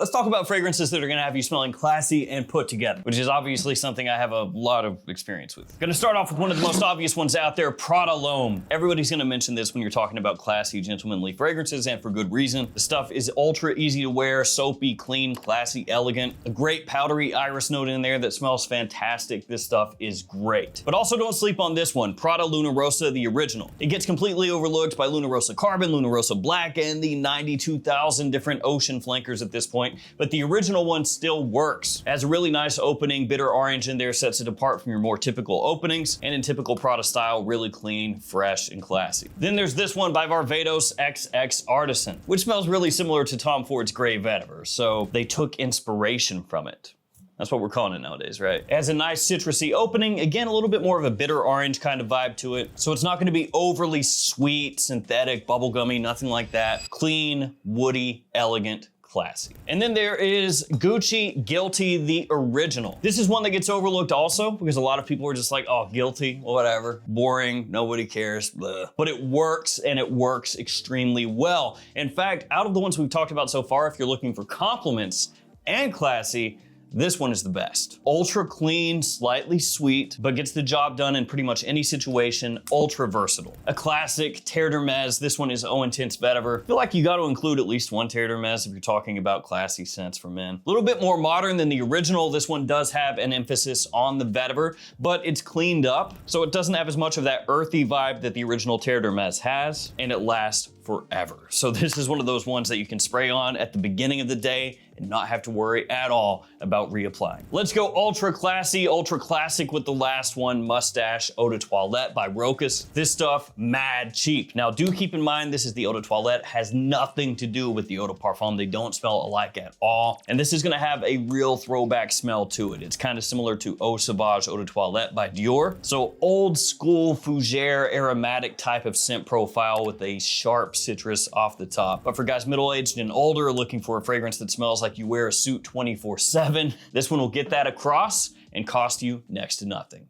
let's talk about fragrances that are gonna have you smelling classy and put together, which is obviously something I have a lot of experience with. Gonna start off with one of the most obvious ones out there, Prada L'Homme. Everybody's gonna mention this when you're talking about classy, gentlemanly fragrances, and for good reason. The stuff is ultra easy to wear, soapy, clean, classy, elegant. A great powdery iris note in there that smells fantastic. This stuff is great. But also don't sleep on this one, Prada Luna Rossa, the original. It gets completely overlooked by Luna Rossa Carbon, Luna Rossa Black, and the 92,000 different ocean flankers at this point, but the original one still works. It has a really nice opening, bitter orange in there, sets it apart from your more typical openings, and in typical Prada style, really clean, fresh, and classy. Then there's this one by Varvatos XX Artisan, which smells really similar to Tom Ford's Grey Vetiver, so they took inspiration from it. That's what we're calling it nowadays, right? It has a nice citrusy opening. Again, a little bit more of a bitter orange kind of vibe to it. So it's not gonna be overly sweet, synthetic, bubblegummy, nothing like that. Clean, woody, elegant, classy. And then there is Gucci Guilty, the original. This is one that gets overlooked also because a lot of people are just like, oh, guilty, whatever, boring, nobody cares, blah. But it works, and it works extremely well. In fact, out of the ones we've talked about so far, if you're looking for compliments and classy, this one is the best. Ultra clean, slightly sweet, but gets the job done in pretty much any situation, ultra versatile. A classic Terre d'Hermes, this one is Eau Intense Vetiver. I feel like you got to include at least one Terre d'Hermes if you're talking about classy scents for men. A little bit more modern than the original. This one does have an emphasis on the vetiver, but it's cleaned up, so it doesn't have as much of that earthy vibe that the original Terre d'Hermes has, and it lasts forever. So this is one of those ones that you can spray on at the beginning of the day and not have to worry at all about reapplying. Let's go ultra classy, ultra classic with the last one, Mustache Eau de Toilette by Rokas. This stuff, mad cheap. Now do keep in mind, this is the Eau de Toilette, has nothing to do with the Eau de Parfum. They don't smell alike at all. And this is gonna have a real throwback smell to it. It's kind of similar to Eau Sauvage Eau de Toilette by Dior. So old school fougere aromatic type of scent profile with a sharp citrus off the top. But for guys middle-aged and older looking for a fragrance that smells like you wear a suit 24/7, this one will get that across and cost you next to nothing.